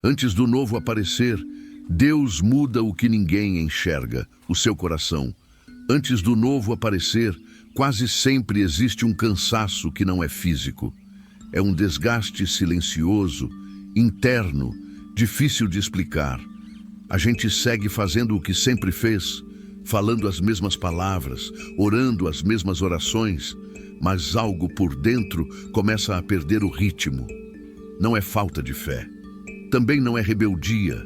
Antes do novo aparecer, Deus muda o que ninguém enxerga, o seu coração. Antes do novo aparecer, quase sempre existe um cansaço que não é físico. É um desgaste silencioso, interno, difícil de explicar. A gente segue fazendo o que sempre fez, falando as mesmas palavras, orando as mesmas orações, mas algo por dentro começa a perder o ritmo. Não é falta de fé. Também não é rebeldia.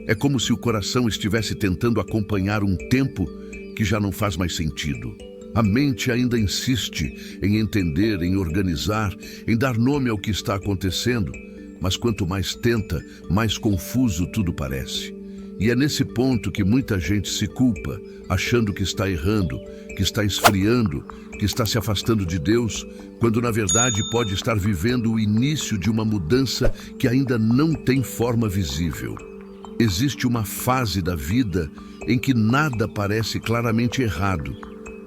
É como se o coração estivesse tentando acompanhar um tempo que já não faz mais sentido. A mente ainda insiste em entender, em organizar, em dar nome ao que está acontecendo, mas quanto mais tenta, mais confuso tudo parece. E é nesse ponto que muita gente se culpa, achando que está errando, que está esfriando, que está se afastando de Deus, quando na verdade pode estar vivendo o início de uma mudança que ainda não tem forma visível. Existe uma fase da vida em que nada parece claramente errado,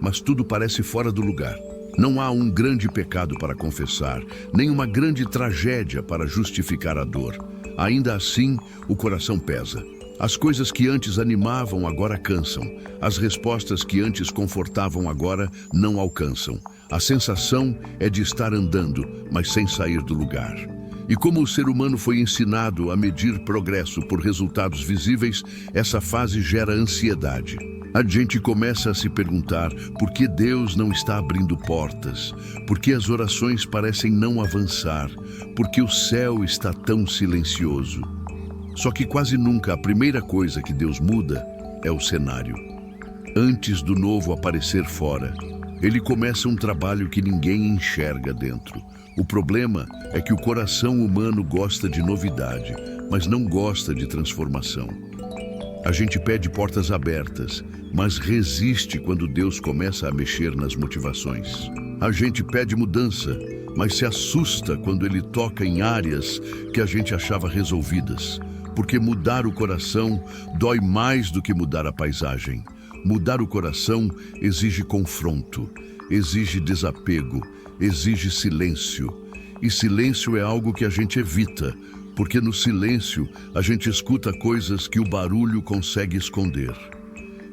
mas tudo parece fora do lugar. Não há um grande pecado para confessar, nem uma grande tragédia para justificar a dor. Ainda assim, o coração pesa. As coisas que antes animavam agora cansam. As respostas que antes confortavam agora não alcançam. A sensação é de estar andando, mas sem sair do lugar. E como o ser humano foi ensinado a medir progresso por resultados visíveis, essa fase gera ansiedade. A gente começa a se perguntar por que Deus não está abrindo portas, por que as orações parecem não avançar, por que o céu está tão silencioso. Só que quase nunca a primeira coisa que Deus muda é o cenário. Antes do novo aparecer fora, ele começa um trabalho que ninguém enxerga dentro. O problema é que o coração humano gosta de novidade, mas não gosta de transformação. A gente pede portas abertas, mas resiste quando Deus começa a mexer nas motivações. A gente pede mudança, mas se assusta quando ele toca em áreas que a gente achava resolvidas. Porque mudar o coração dói mais do que mudar a paisagem. Mudar o coração exige confronto, exige desapego, exige silêncio. E silêncio é algo que a gente evita, porque no silêncio a gente escuta coisas que o barulho consegue esconder.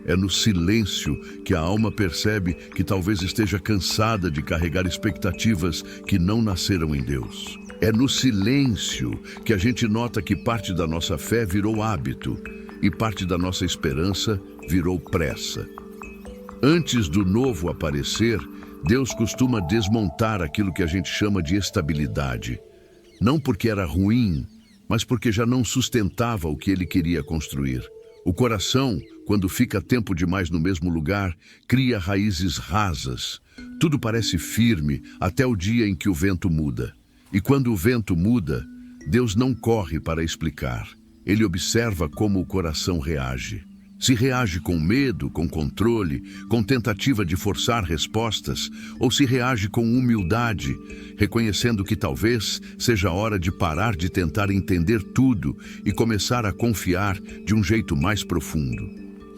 É no silêncio que a alma percebe que talvez esteja cansada de carregar expectativas que não nasceram em Deus. É no silêncio que a gente nota que parte da nossa fé virou hábito e parte da nossa esperança virou pressa. Antes do novo aparecer, Deus costuma desmontar aquilo que a gente chama de estabilidade. Não porque era ruim, mas porque já não sustentava o que ele queria construir. O coração, quando fica tempo demais no mesmo lugar, cria raízes rasas. Tudo parece firme até o dia em que o vento muda. E quando o vento muda, Deus não corre para explicar. Ele observa como o coração reage. Se reage com medo, com controle, com tentativa de forçar respostas, ou se reage com humildade, reconhecendo que talvez seja a hora de parar de tentar entender tudo e começar a confiar de um jeito mais profundo.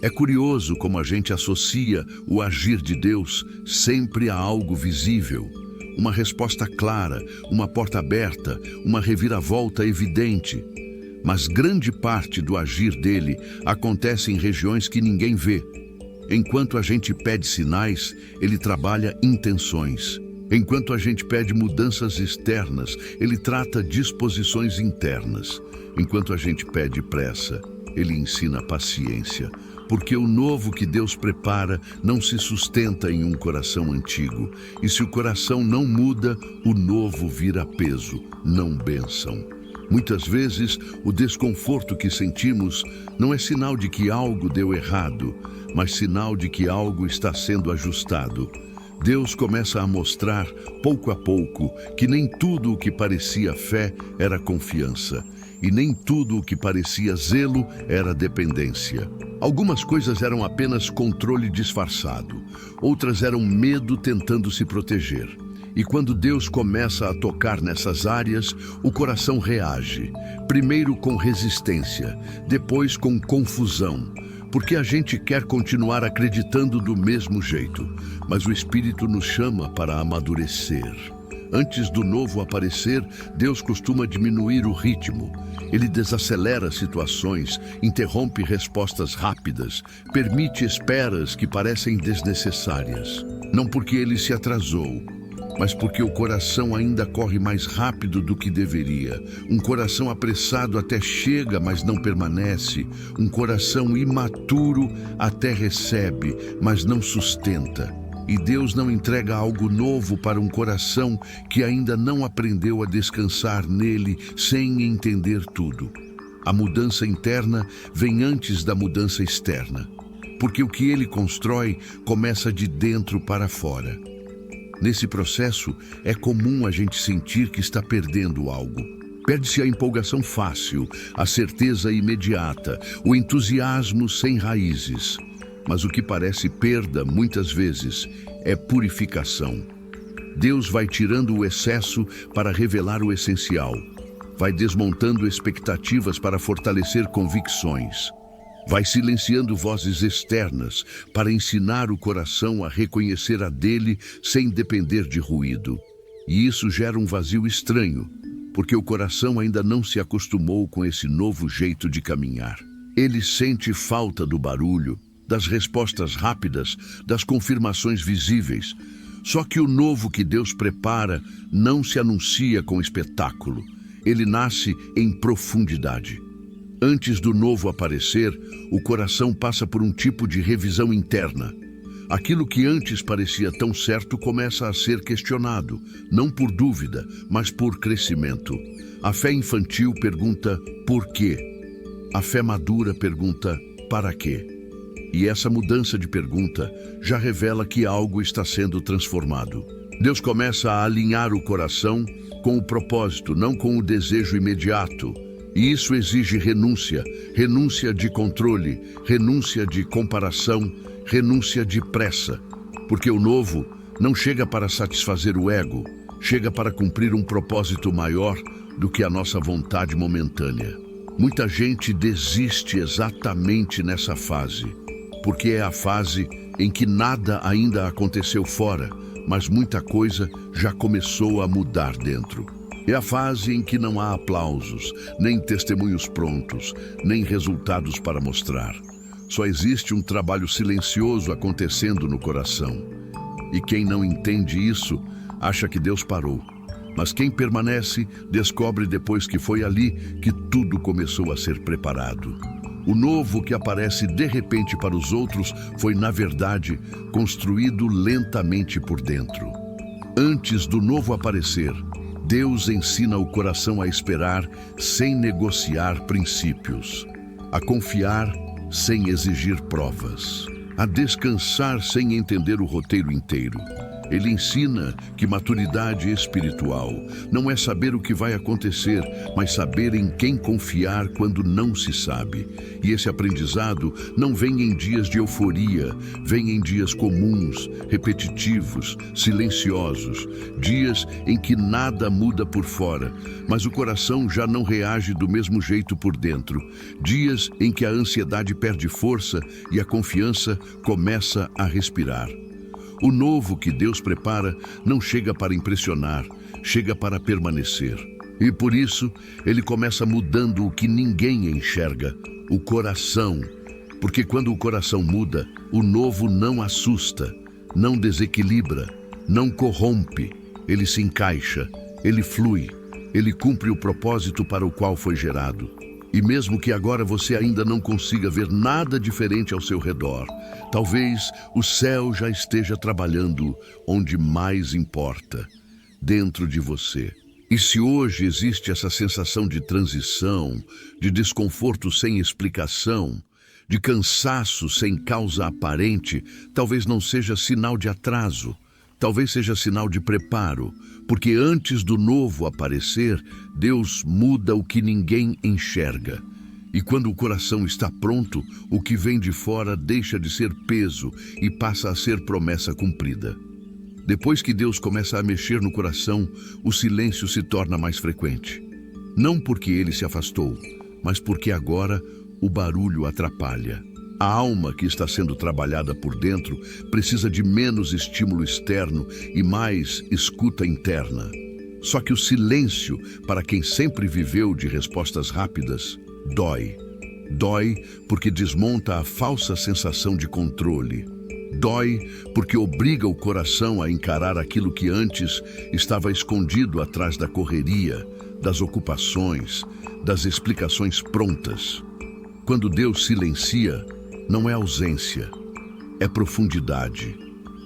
É curioso como a gente associa o agir de Deus sempre a algo visível. Uma resposta clara, uma porta aberta, uma reviravolta evidente. Mas grande parte do agir dele acontece em regiões que ninguém vê. Enquanto a gente pede sinais, ele trabalha intenções. Enquanto a gente pede mudanças externas, ele trata disposições internas. Enquanto a gente pede pressa, ele ensina paciência. Porque o novo que Deus prepara não se sustenta em um coração antigo. E se o coração não muda, o novo vira peso, não bênção. Muitas vezes, o desconforto que sentimos não é sinal de que algo deu errado, mas sinal de que algo está sendo ajustado. Deus começa a mostrar, pouco a pouco, que nem tudo o que parecia fé era confiança, e nem tudo o que parecia zelo era dependência. Algumas coisas eram apenas controle disfarçado, outras eram medo tentando se proteger. E quando Deus começa a tocar nessas áreas, o coração reage. Primeiro com resistência, depois com confusão. Porque a gente quer continuar acreditando do mesmo jeito, mas o Espírito nos chama para amadurecer. Antes do novo aparecer, Deus costuma diminuir o ritmo. Ele desacelera situações, interrompe respostas rápidas, permite esperas que parecem desnecessárias. Não porque ele se atrasou, mas porque o coração ainda corre mais rápido do que deveria. Um coração apressado até chega, mas não permanece. Um coração imaturo até recebe, mas não sustenta. E Deus não entrega algo novo para um coração que ainda não aprendeu a descansar nele sem entender tudo. A mudança interna vem antes da mudança externa, porque o que ele constrói começa de dentro para fora. Nesse processo, é comum a gente sentir que está perdendo algo. Perde-se a empolgação fácil, a certeza imediata, o entusiasmo sem raízes. Mas o que parece perda, muitas vezes, é purificação. Deus vai tirando o excesso para revelar o essencial. Vai desmontando expectativas para fortalecer convicções. Vai silenciando vozes externas para ensinar o coração a reconhecer a dele sem depender de ruído. E isso gera um vazio estranho, porque o coração ainda não se acostumou com esse novo jeito de caminhar. Ele sente falta do barulho, das respostas rápidas, das confirmações visíveis. Só que o novo que Deus prepara não se anuncia com espetáculo. Ele nasce em profundidade. Antes do novo aparecer, o coração passa por um tipo de revisão interna. Aquilo que antes parecia tão certo começa a ser questionado, não por dúvida, mas por crescimento. A fé infantil pergunta por quê? A fé madura pergunta para quê? E essa mudança de pergunta já revela que algo está sendo transformado. Deus começa a alinhar o coração com o propósito, não com o desejo imediato. E isso exige renúncia, renúncia de controle, renúncia de comparação, renúncia de pressa. Porque o novo não chega para satisfazer o ego, chega para cumprir um propósito maior do que a nossa vontade momentânea. Muita gente desiste exatamente nessa fase, porque é a fase em que nada ainda aconteceu fora, mas muita coisa já começou a mudar dentro. É a fase em que não há aplausos, nem testemunhos prontos, nem resultados para mostrar. Só existe um trabalho silencioso acontecendo no coração. E quem não entende isso, acha que Deus parou. Mas quem permanece, descobre depois que foi ali que tudo começou a ser preparado. O novo que aparece de repente para os outros foi, na verdade, construído lentamente por dentro. Antes do novo aparecer, Deus ensina o coração a esperar sem negociar princípios, a confiar sem exigir provas, a descansar sem entender o roteiro inteiro. Ele ensina que maturidade espiritual não é saber o que vai acontecer, mas saber em quem confiar quando não se sabe. E esse aprendizado não vem em dias de euforia, vem em dias comuns, repetitivos, silenciosos, dias em que nada muda por fora, mas o coração já não reage do mesmo jeito por dentro, dias em que a ansiedade perde força e a confiança começa a respirar. O novo que Deus prepara não chega para impressionar, chega para permanecer. E por isso, ele começa mudando o que ninguém enxerga, o coração. Porque quando o coração muda, o novo não assusta, não desequilibra, não corrompe. Ele se encaixa, ele flui, ele cumpre o propósito para o qual foi gerado. E mesmo que agora você ainda não consiga ver nada diferente ao seu redor, talvez o céu já esteja trabalhando onde mais importa, dentro de você. E se hoje existe essa sensação de transição, de desconforto sem explicação, de cansaço sem causa aparente, talvez não seja sinal de atraso, talvez seja sinal de preparo, porque antes do novo aparecer, Deus muda o que ninguém enxerga. E quando o coração está pronto, o que vem de fora deixa de ser peso e passa a ser promessa cumprida. Depois que Deus começa a mexer no coração, o silêncio se torna mais frequente. Não porque ele se afastou, mas porque agora o barulho atrapalha. A alma que está sendo trabalhada por dentro precisa de menos estímulo externo e mais escuta interna. Só que o silêncio, para quem sempre viveu de respostas rápidas, dói. Dói porque desmonta a falsa sensação de controle. Dói porque obriga o coração a encarar aquilo que antes estava escondido atrás da correria, das ocupações, das explicações prontas. Quando Deus silencia, não é ausência, é profundidade.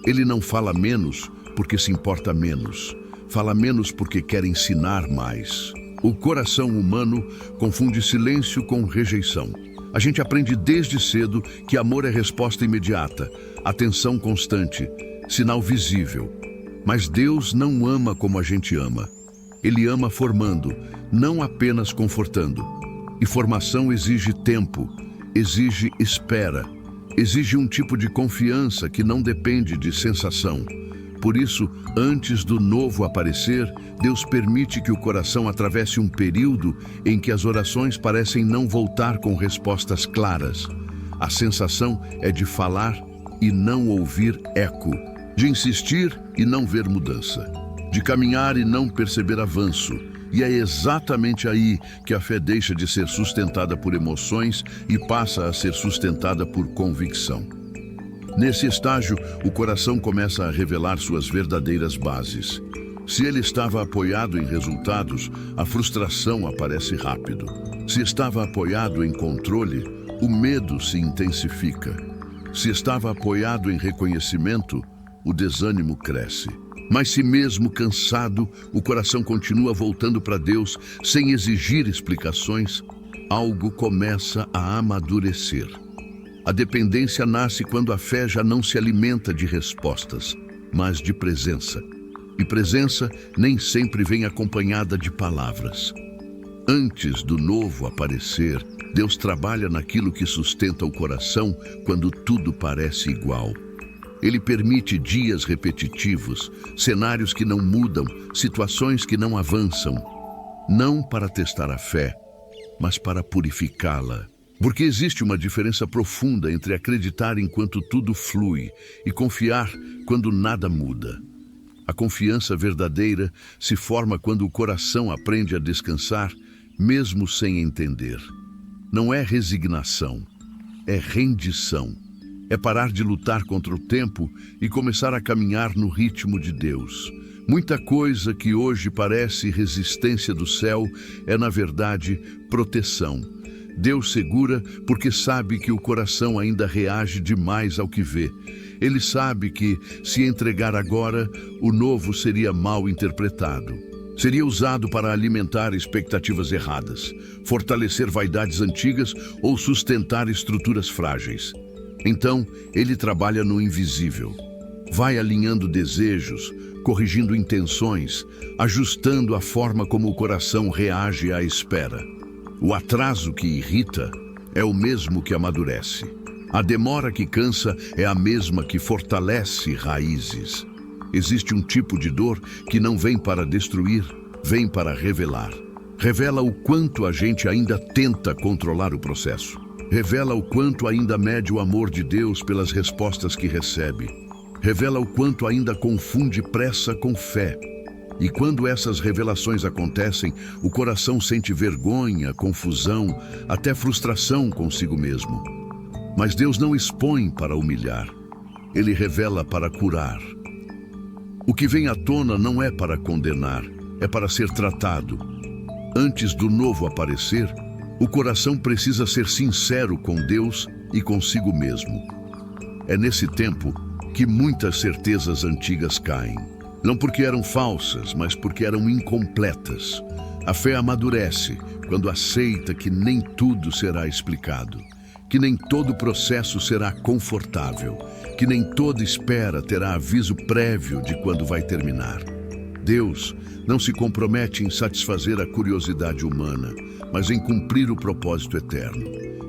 Ele não fala menos porque se importa menos, fala menos porque quer ensinar mais. O coração humano confunde silêncio com rejeição. A gente aprende desde cedo que amor é resposta imediata, atenção constante, sinal visível. Mas Deus não ama como a gente ama. Ele ama formando, não apenas confortando. E formação exige tempo, exige espera, exige um tipo de confiança que não depende de sensação. Por isso, antes do novo aparecer, Deus permite que o coração atravesse um período em que as orações parecem não voltar com respostas claras. A sensação é de falar e não ouvir eco, de insistir e não ver mudança, de caminhar e não perceber avanço. E é exatamente aí que a fé deixa de ser sustentada por emoções e passa a ser sustentada por convicção. Nesse estágio, o coração começa a revelar suas verdadeiras bases. Se ele estava apoiado em resultados, a frustração aparece rápido. Se estava apoiado em controle, o medo se intensifica. Se estava apoiado em reconhecimento, o desânimo cresce. Mas se mesmo cansado, o coração continua voltando para Deus sem exigir explicações, algo começa a amadurecer. A dependência nasce quando a fé já não se alimenta de respostas, mas de presença. E presença nem sempre vem acompanhada de palavras. Antes do novo aparecer, Deus trabalha naquilo que sustenta o coração quando tudo parece igual. Ele permite dias repetitivos, cenários que não mudam, situações que não avançam. Não para testar a fé, mas para purificá-la. Porque existe uma diferença profunda entre acreditar enquanto tudo flui e confiar quando nada muda. A confiança verdadeira se forma quando o coração aprende a descansar, mesmo sem entender. Não é resignação, é rendição. É parar de lutar contra o tempo e começar a caminhar no ritmo de Deus. Muita coisa que hoje parece resistência do céu é, na verdade, proteção. Deus segura porque sabe que o coração ainda reage demais ao que vê. Ele sabe que, se entregar agora, o novo seria mal interpretado. Seria usado para alimentar expectativas erradas, fortalecer vaidades antigas ou sustentar estruturas frágeis. Então, ele trabalha no invisível. Vai alinhando desejos, corrigindo intenções, ajustando a forma como o coração reage à espera. O atraso que irrita é o mesmo que amadurece. A demora que cansa é a mesma que fortalece raízes. Existe um tipo de dor que não vem para destruir, vem para revelar. Revela o quanto a gente ainda tenta controlar o processo. Revela o quanto ainda mede o amor de Deus pelas respostas que recebe. Revela o quanto ainda confunde pressa com fé. E quando essas revelações acontecem, o coração sente vergonha, confusão, até frustração consigo mesmo. Mas Deus não expõe para humilhar. Ele revela para curar. O que vem à tona não é para condenar, é para ser tratado. Antes do novo aparecer, o coração precisa ser sincero com Deus e consigo mesmo. É nesse tempo que muitas certezas antigas caem. Não porque eram falsas, mas porque eram incompletas. A fé amadurece quando aceita que nem tudo será explicado, que nem todo processo será confortável, que nem toda espera terá aviso prévio de quando vai terminar. Deus não se compromete em satisfazer a curiosidade humana, mas em cumprir o propósito eterno.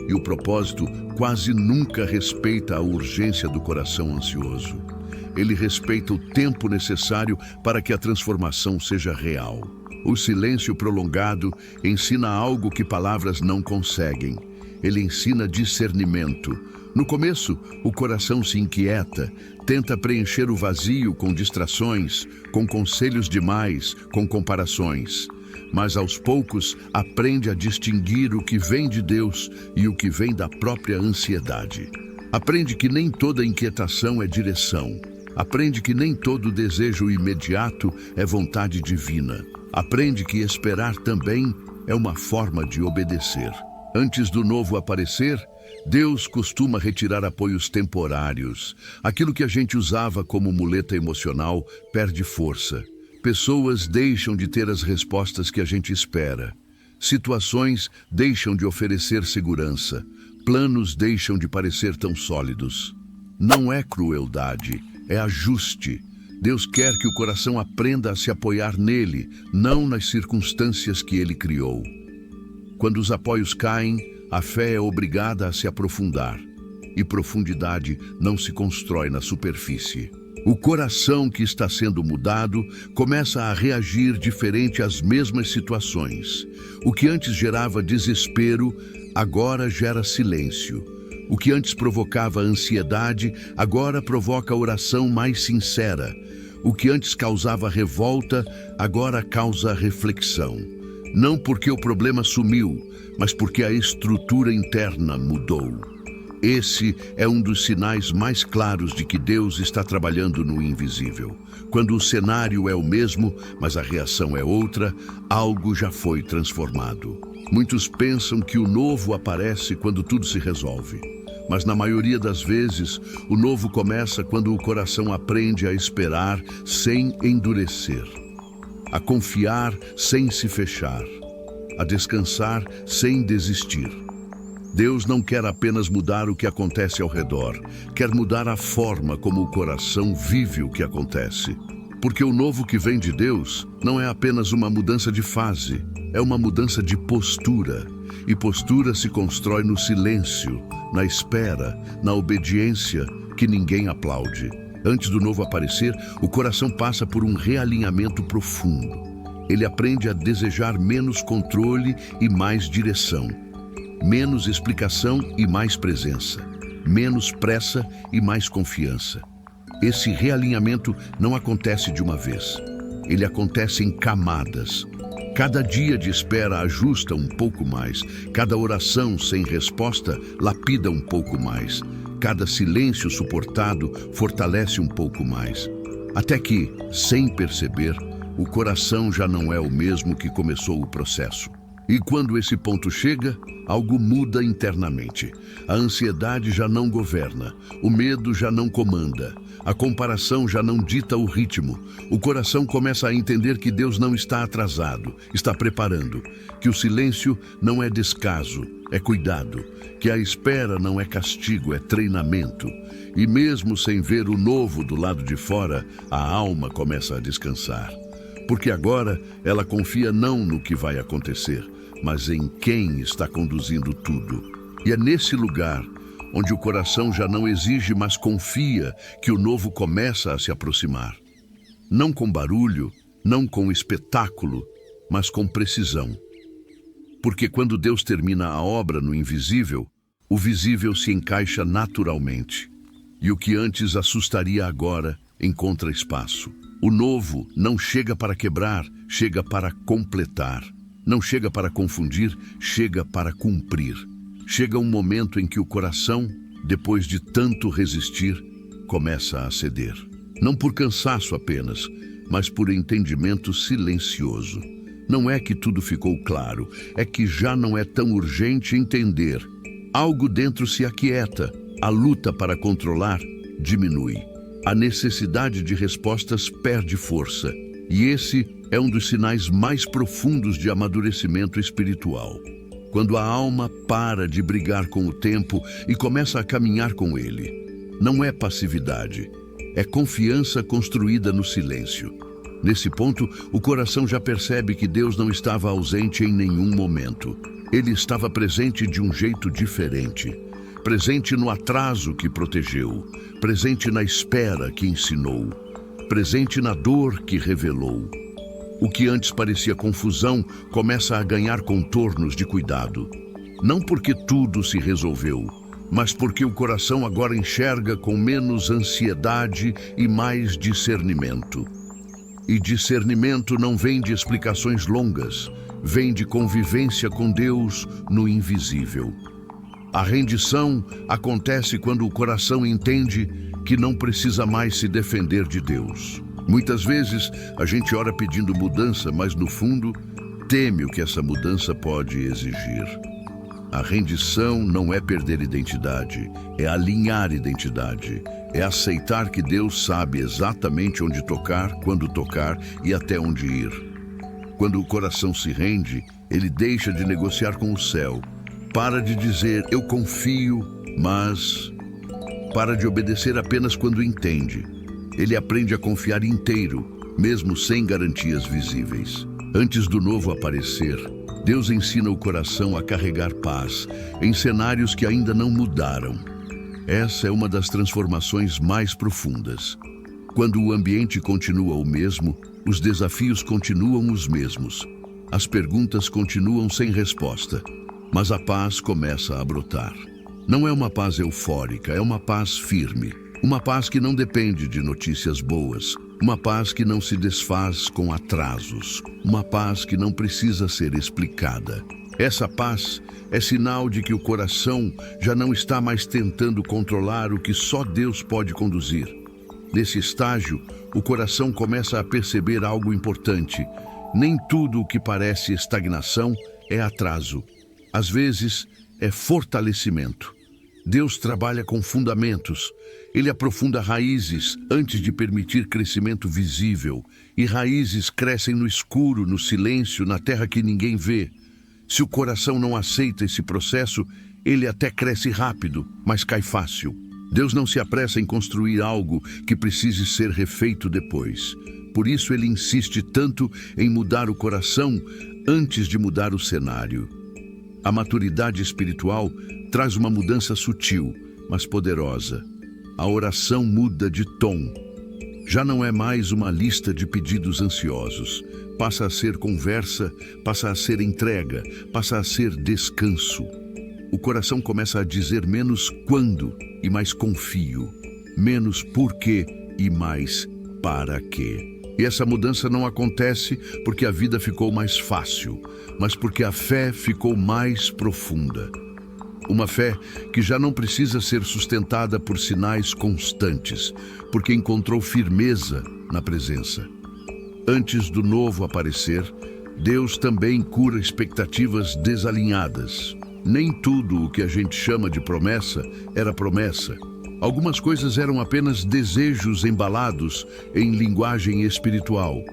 E o propósito quase nunca respeita a urgência do coração ansioso. Ele respeita o tempo necessário para que a transformação seja real. O silêncio prolongado ensina algo que palavras não conseguem. ele ensina discernimento. No começo, o coração se inquieta, tenta preencher o vazio com distrações, com conselhos demais, com comparações. Mas aos poucos aprende a distinguir o que vem de Deus e o que vem da própria ansiedade. Aprende que nem toda inquietação é direção. Aprende que nem todo desejo imediato é vontade divina. Aprende que esperar também é uma forma de obedecer. Antes do novo aparecer, Deus costuma retirar apoios temporários. Aquilo que a gente usava como muleta emocional perde força. Pessoas deixam de ter as respostas que a gente espera. Situações deixam de oferecer segurança. Planos deixam de parecer tão sólidos. Não é crueldade, é ajuste. Deus quer que o coração aprenda a se apoiar nele, não nas circunstâncias que ele criou. Quando os apoios caem, a fé é obrigada a se aprofundar. E profundidade não se constrói na superfície. O coração que está sendo mudado começa a reagir diferente às mesmas situações. O que antes gerava desespero, agora gera silêncio. O que antes provocava ansiedade, agora provoca oração mais sincera. O que antes causava revolta, agora causa reflexão. Não porque o problema sumiu, mas porque a estrutura interna mudou. Esse é um dos sinais mais claros de que Deus está trabalhando no invisível. Quando o cenário é o mesmo, mas a reação é outra, algo já foi transformado. Muitos pensam que o novo aparece quando tudo se resolve. Mas na maioria das vezes, o novo começa quando o coração aprende a esperar sem endurecer, a confiar sem se fechar, a descansar sem desistir. Deus não quer apenas mudar o que acontece ao redor, quer mudar a forma como o coração vive o que acontece. Porque o novo que vem de Deus não é apenas uma mudança de fase, é uma mudança de postura. E postura se constrói no silêncio, na espera, na obediência que ninguém aplaude. Antes do novo aparecer, o coração passa por um realinhamento profundo. Ele aprende a desejar menos controle e mais direção. Menos explicação e mais presença. Menos pressa e mais confiança. Esse realinhamento não acontece de uma vez. Ele acontece em camadas. Cada dia de espera ajusta um pouco mais. Cada oração sem resposta lapida um pouco mais. Cada silêncio suportado fortalece um pouco mais. Até que, sem perceber, o coração já não é o mesmo que começou o processo. E quando esse ponto chega, algo muda internamente. A ansiedade já não governa, o medo já não comanda, a comparação já não dita o ritmo. O coração começa a entender que Deus não está atrasado, está preparando, que o silêncio não é descaso, é cuidado, que a espera não é castigo, é treinamento. E mesmo sem ver o novo do lado de fora, a alma começa a descansar. Porque agora ela confia não no que vai acontecer, mas em quem está conduzindo tudo. E é nesse lugar onde o coração já não exige, mas confia, que o novo começa a se aproximar. Não com barulho, não com espetáculo, mas com precisão. Porque quando Deus termina a obra no invisível, o visível se encaixa naturalmente. E o que antes assustaria agora encontra espaço. O novo não chega para quebrar, chega para completar. Não chega para confundir, chega para cumprir. Chega um momento em que o coração, depois de tanto resistir, começa a ceder. Não por cansaço apenas, mas por entendimento silencioso. Não é que tudo ficou claro, é que já não é tão urgente entender. Algo dentro se aquieta, a luta para controlar diminui. A necessidade de respostas perde força. E esse é um dos sinais mais profundos de amadurecimento espiritual. Quando a alma para de brigar com o tempo e começa a caminhar com ele. Não é passividade, é confiança construída no silêncio. Nesse ponto, o coração já percebe que Deus não estava ausente em nenhum momento. Ele estava presente de um jeito diferente. Presente no atraso que protegeu, presente na espera que ensinou, presente na dor que revelou. O que antes parecia confusão começa a ganhar contornos de cuidado. Não porque tudo se resolveu, mas porque o coração agora enxerga com menos ansiedade e mais discernimento. E discernimento não vem de explicações longas, vem de convivência com Deus no invisível. A rendição acontece quando o coração entende que não precisa mais se defender de Deus. Muitas vezes a gente ora pedindo mudança, mas no fundo teme o que essa mudança pode exigir. A rendição não é perder identidade, é alinhar identidade. É aceitar que Deus sabe exatamente onde tocar, quando tocar e até onde ir. Quando o coração se rende, ele deixa de negociar com o céu. Para de dizer, eu confio, mas... para de obedecer apenas quando entende. Ele aprende a confiar inteiro, mesmo sem garantias visíveis. Antes do novo aparecer, Deus ensina o coração a carregar paz em cenários que ainda não mudaram. Essa é uma das transformações mais profundas. Quando o ambiente continua o mesmo, os desafios continuam os mesmos. As perguntas continuam sem resposta, mas a paz começa a brotar. Não é uma paz eufórica, é uma paz firme. Uma paz que não depende de notícias boas. Uma paz que não se desfaz com atrasos. Uma paz que não precisa ser explicada. Essa paz é sinal de que o coração já não está mais tentando controlar o que só Deus pode conduzir. Nesse estágio, o coração começa a perceber algo importante. Nem tudo o que parece estagnação é atraso. Às vezes, é fortalecimento. Deus trabalha com fundamentos. Ele aprofunda raízes antes de permitir crescimento visível. E raízes crescem no escuro, no silêncio, na terra que ninguém vê. Se o coração não aceita esse processo, ele até cresce rápido, mas cai fácil. Deus não se apressa em construir algo que precise ser refeito depois. Por isso ele insiste tanto em mudar o coração antes de mudar o cenário. A maturidade espiritual traz uma mudança sutil, mas poderosa. A oração muda de tom. Já não é mais uma lista de pedidos ansiosos. Passa a ser conversa, passa a ser entrega, passa a ser descanso. O coração começa a dizer menos quando e mais confio, menos por quê e mais para quê. E essa mudança não acontece porque a vida ficou mais fácil, mas porque a fé ficou mais profunda. Uma fé que já não precisa ser sustentada por sinais constantes, porque encontrou firmeza na presença. Antes do novo aparecer, Deus também cura expectativas desalinhadas. Nem tudo o que a gente chama de promessa era promessa. Algumas coisas eram apenas desejos embalados em linguagem espiritual.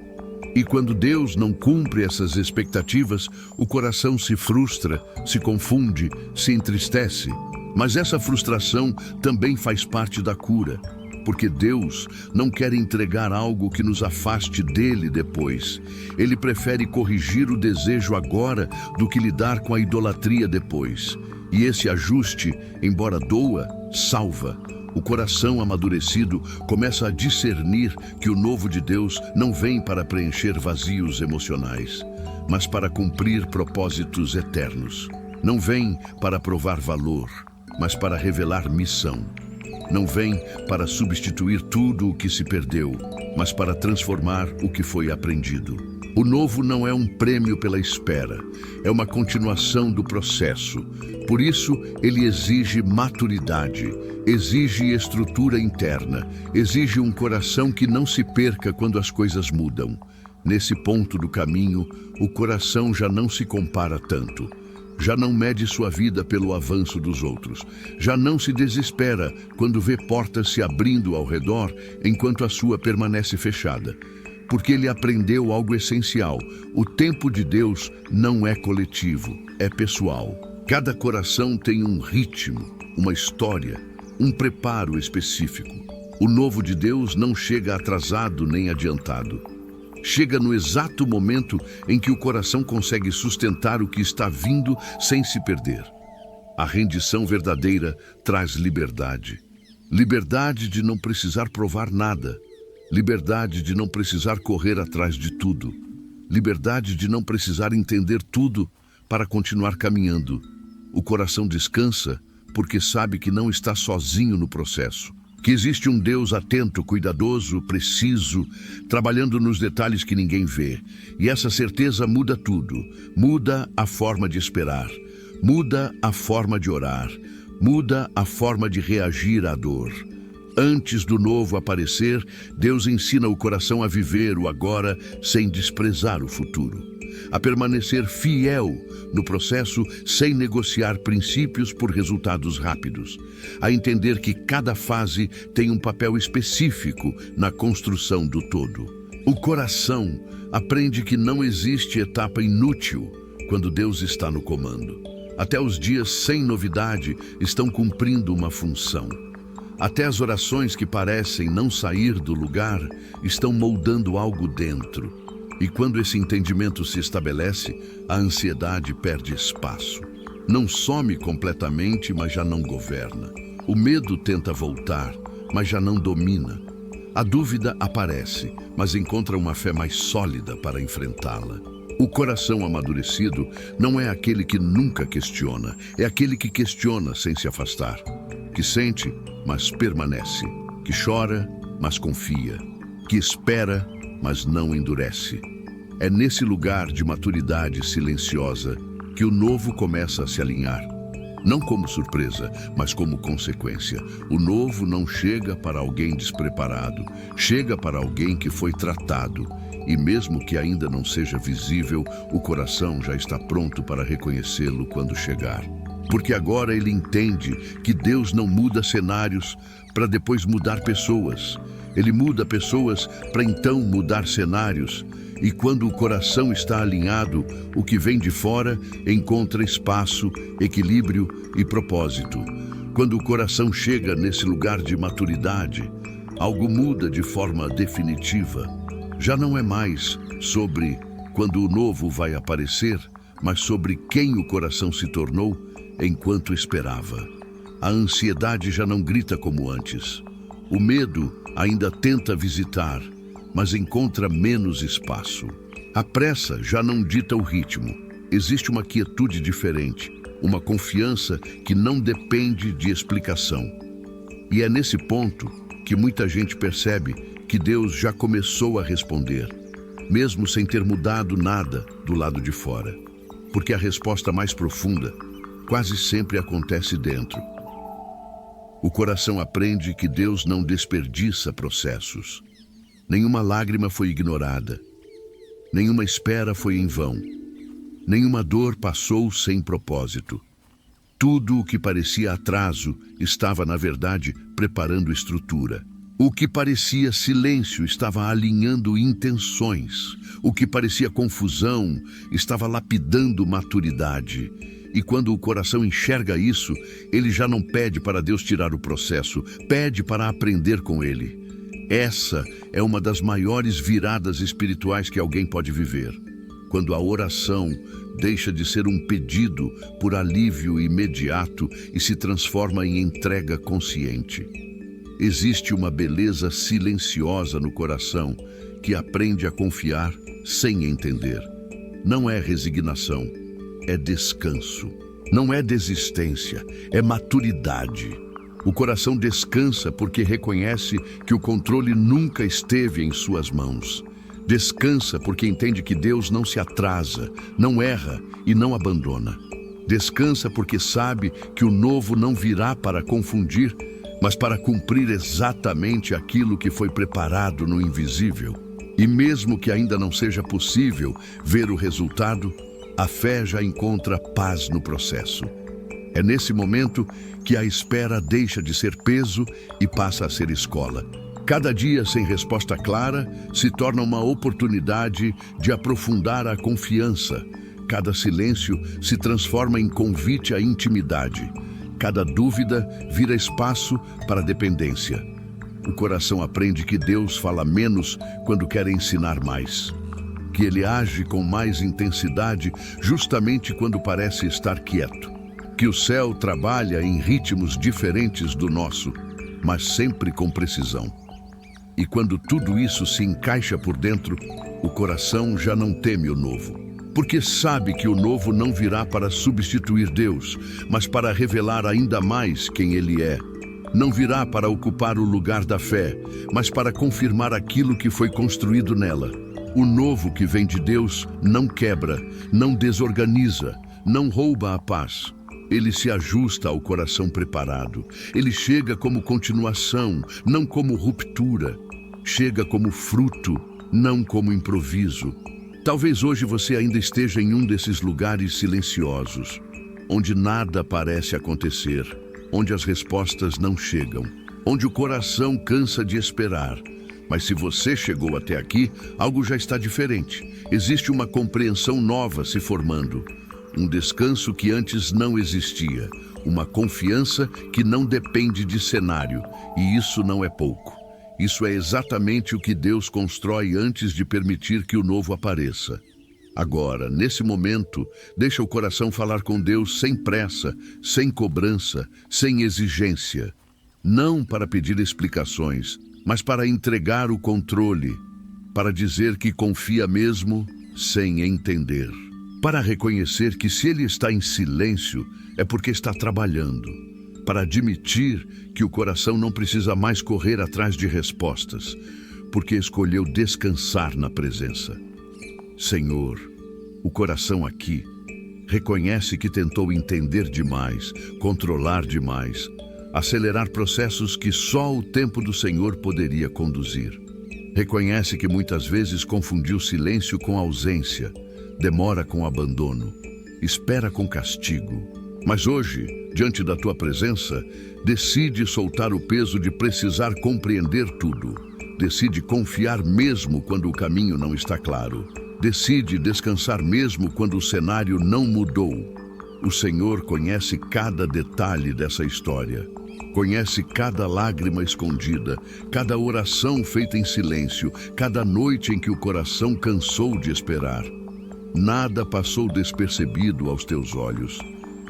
E quando Deus não cumpre essas expectativas, o coração se frustra, se confunde, se entristece. Mas essa frustração também faz parte da cura. Porque Deus não quer entregar algo que nos afaste dele depois. Ele prefere corrigir o desejo agora do que lidar com a idolatria depois. E esse ajuste, embora doa, salva. O coração amadurecido começa a discernir que o novo de Deus não vem para preencher vazios emocionais, mas para cumprir propósitos eternos. Não vem para provar valor, mas para revelar missão. Não vem para substituir tudo o que se perdeu, mas para transformar o que foi aprendido. O novo não é um prêmio pela espera, é uma continuação do processo. Por isso, ele exige maturidade, exige estrutura interna, exige um coração que não se perca quando as coisas mudam. Nesse ponto do caminho, o coração já não se compara tanto. Já não mede sua vida pelo avanço dos outros. Já não se desespera quando vê portas se abrindo ao redor enquanto a sua permanece fechada. Porque ele aprendeu algo essencial. O tempo de Deus não é coletivo, é pessoal. Cada coração tem um ritmo, uma história, um preparo específico. O novo de Deus não chega atrasado nem adiantado. Chega no exato momento em que o coração consegue sustentar o que está vindo sem se perder. A rendição verdadeira traz liberdade. Liberdade de não precisar provar nada. Liberdade de não precisar correr atrás de tudo. Liberdade de não precisar entender tudo para continuar caminhando. o coração descansa porque sabe que não está sozinho no processo, que existe um Deus atento, cuidadoso, preciso, trabalhando nos detalhes que ninguém vê. E essa certeza muda tudo. Muda a forma de esperar, muda a forma de orar, muda a forma de reagir à dor. Antes do novo aparecer, Deus ensina o coração a viver o agora sem desprezar o futuro, a permanecer fiel no processo sem negociar princípios por resultados rápidos, a entender que cada fase tem um papel específico na construção do todo. O coração aprende que não existe etapa inútil quando Deus está no comando. Até os dias sem novidade estão cumprindo uma função. Até as orações que parecem não sair do lugar estão moldando algo dentro. E quando esse entendimento se estabelece, a ansiedade perde espaço. Não some completamente, mas já não governa. O medo tenta voltar, mas já não domina. A dúvida aparece, mas encontra uma fé mais sólida para enfrentá-la. O coração amadurecido não é aquele que nunca questiona, é aquele que questiona sem se afastar, que sente, mas permanece, que chora, mas confia, que espera, mas não endurece. É nesse lugar de maturidade silenciosa que o novo começa a se alinhar. Não como surpresa, mas como consequência. O novo não chega para alguém despreparado, chega para alguém que foi tratado. E mesmo que ainda não seja visível, o coração já está pronto para reconhecê-lo quando chegar. Porque agora ele entende que Deus não muda cenários para depois mudar pessoas. Ele muda pessoas para então mudar cenários. E quando o coração está alinhado, o que vem de fora encontra espaço, equilíbrio e propósito. Quando o coração chega nesse lugar de maturidade, algo muda de forma definitiva. Já não é mais sobre quando o novo vai aparecer, mas sobre quem o coração se tornou enquanto esperava. A ansiedade já não grita como antes. O medo ainda tenta visitar, mas encontra menos espaço. A pressa já não dita o ritmo. Existe uma quietude diferente, uma confiança que não depende de explicação. E é nesse ponto que muita gente percebe que Deus já começou a responder, mesmo sem ter mudado nada do lado de fora. Porque a resposta mais profunda quase sempre acontece dentro. O coração aprende que Deus não desperdiça processos. Nenhuma lágrima foi ignorada. Nenhuma espera foi em vão. Nenhuma dor passou sem propósito. Tudo o que parecia atraso estava, na verdade, preparando estrutura. O que parecia silêncio estava alinhando intenções. O que parecia confusão estava lapidando maturidade. E quando o coração enxerga isso, ele já não pede para Deus tirar o processo, pede para aprender com ele. Essa é uma das maiores viradas espirituais que alguém pode viver. Quando a oração deixa de ser um pedido por alívio imediato e se transforma em entrega consciente. Existe uma beleza silenciosa no coração que aprende a confiar sem entender. Não é resignação, é descanso. Não é desistência, é maturidade. O coração descansa porque reconhece que o controle nunca esteve em suas mãos. Descansa porque entende que Deus não se atrasa, não erra e não abandona. Descansa porque sabe que o novo não virá para confundir, mas para cumprir exatamente aquilo que foi preparado no invisível. E mesmo que ainda não seja possível ver o resultado, a fé já encontra paz no processo. É nesse momento que a espera deixa de ser peso e passa a ser escola. Cada dia sem resposta clara se torna uma oportunidade de aprofundar a confiança. Cada silêncio se transforma em convite à intimidade. Cada dúvida vira espaço para dependência. O coração aprende que Deus fala menos quando quer ensinar mais. Que Ele age com mais intensidade justamente quando parece estar quieto. Que o céu trabalha em ritmos diferentes do nosso, mas sempre com precisão. E quando tudo isso se encaixa por dentro, o coração já não teme o novo. porque sabe que o novo não virá para substituir Deus, mas para revelar ainda mais quem Ele é. Não virá para ocupar o lugar da fé, mas para confirmar aquilo que foi construído nela. O novo que vem de Deus não quebra, não desorganiza, não rouba a paz. Ele se ajusta ao coração preparado. Ele chega como continuação, não como ruptura. Chega como fruto, não como improviso. Talvez hoje você ainda esteja em um desses lugares silenciosos, onde nada parece acontecer, onde as respostas não chegam, onde o coração cansa de esperar. Mas se você chegou até aqui, algo já está diferente. Existe uma compreensão nova se formando, um descanso que antes não existia, uma confiança que não depende de cenário, e isso não é pouco. Isso é exatamente o que Deus constrói antes de permitir que o novo apareça. Agora, nesse momento, deixa o coração falar com Deus sem pressa, sem cobrança, sem exigência. Não para pedir explicações, mas para entregar o controle, para dizer que confia mesmo sem entender. Para reconhecer que se Ele está em silêncio, é porque está trabalhando. Para admitir que o coração não precisa mais correr atrás de respostas, porque escolheu descansar na presença. Senhor, o coração aqui reconhece que tentou entender demais, controlar demais, acelerar processos que só o tempo do Senhor poderia conduzir. Reconhece que muitas vezes confundiu silêncio com ausência, demora com abandono, espera com castigo. Mas hoje, diante da tua presença, decide soltar o peso de precisar compreender tudo. Decide confiar mesmo quando o caminho não está claro. Decide descansar mesmo quando o cenário não mudou. O Senhor conhece cada detalhe dessa história. Conhece cada lágrima escondida, cada oração feita em silêncio, cada noite em que o coração cansou de esperar. Nada passou despercebido aos teus olhos.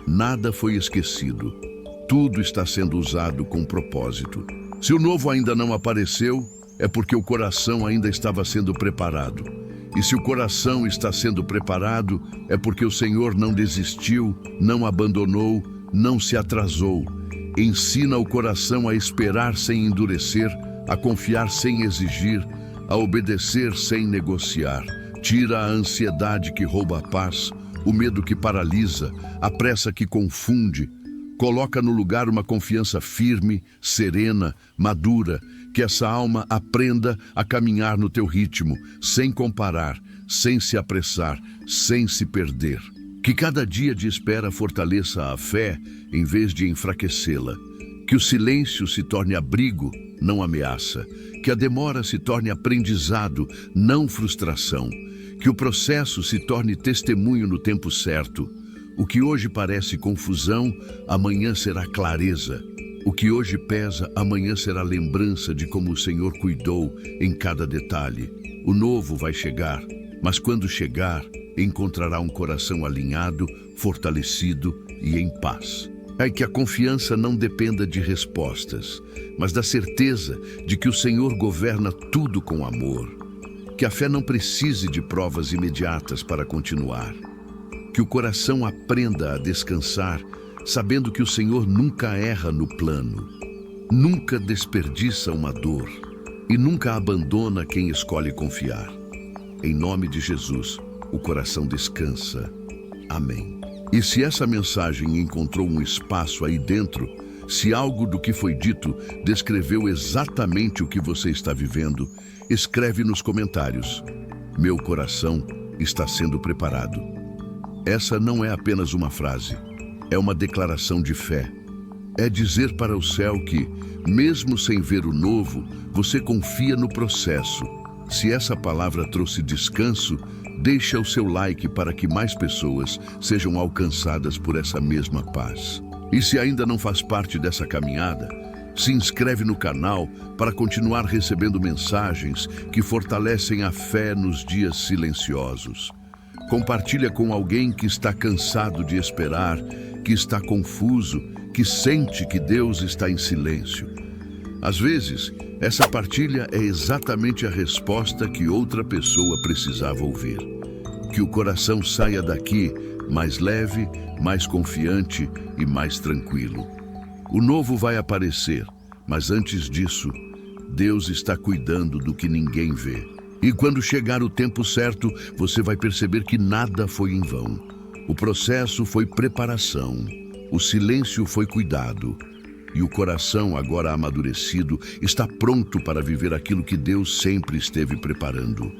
Nada foi esquecido. Tudo está sendo usado com propósito. Se o novo ainda não apareceu, é porque o coração ainda estava sendo preparado. E se o coração está sendo preparado, é porque o Senhor não desistiu, não abandonou, não se atrasou. Ensina o coração a esperar sem endurecer, a confiar sem exigir, a obedecer sem negociar. Tira a ansiedade que rouba a paz, o medo que paralisa, a pressa que confunde. Coloca no lugar uma confiança firme, serena, madura, que essa alma aprenda a caminhar no teu ritmo, sem comparar, sem se apressar, sem se perder. Que cada dia de espera fortaleça a fé, em vez de enfraquecê-la. Que o silêncio se torne abrigo, não ameaça. Que a demora se torne aprendizado, não frustração. Que o processo se torne testemunho no tempo certo. O que hoje parece confusão, amanhã será clareza. O que hoje pesa, amanhã será lembrança de como o Senhor cuidou em cada detalhe. O novo vai chegar, mas quando chegar, encontrará um coração alinhado, fortalecido e em paz. É que a confiança não dependa de respostas, mas da certeza de que o Senhor governa tudo com amor. Que a fé não precise de provas imediatas para continuar. Que o coração aprenda a descansar, sabendo que o Senhor nunca erra no plano, nunca desperdiça uma dor e nunca abandona quem escolhe confiar. Em nome de Jesus, o coração descansa. Amém. E se essa mensagem encontrou um espaço aí dentro, se algo do que foi dito descreveu exatamente o que você está vivendo, escreve nos comentários: meu coração está sendo preparado. Essa não é apenas uma frase, é uma declaração de fé. É dizer para o céu que, mesmo sem ver o novo, você confia no processo. Se essa palavra trouxe descanso, deixa o seu like para que mais pessoas sejam alcançadas por essa mesma paz. E se ainda não faz parte dessa caminhada, se inscreve no canal para continuar recebendo mensagens que fortalecem a fé nos dias silenciosos. Compartilha com alguém que está cansado de esperar, que está confuso, que sente que Deus está em silêncio. Às vezes, essa partilha é exatamente a resposta que outra pessoa precisava ouvir. que o coração saia daqui mais leve, mais confiante e mais tranquilo. O novo vai aparecer, mas antes disso, Deus está cuidando do que ninguém vê. E quando chegar o tempo certo, você vai perceber que nada foi em vão. O processo foi preparação, o silêncio foi cuidado, e o coração, agora amadurecido, está pronto para viver aquilo que Deus sempre esteve preparando.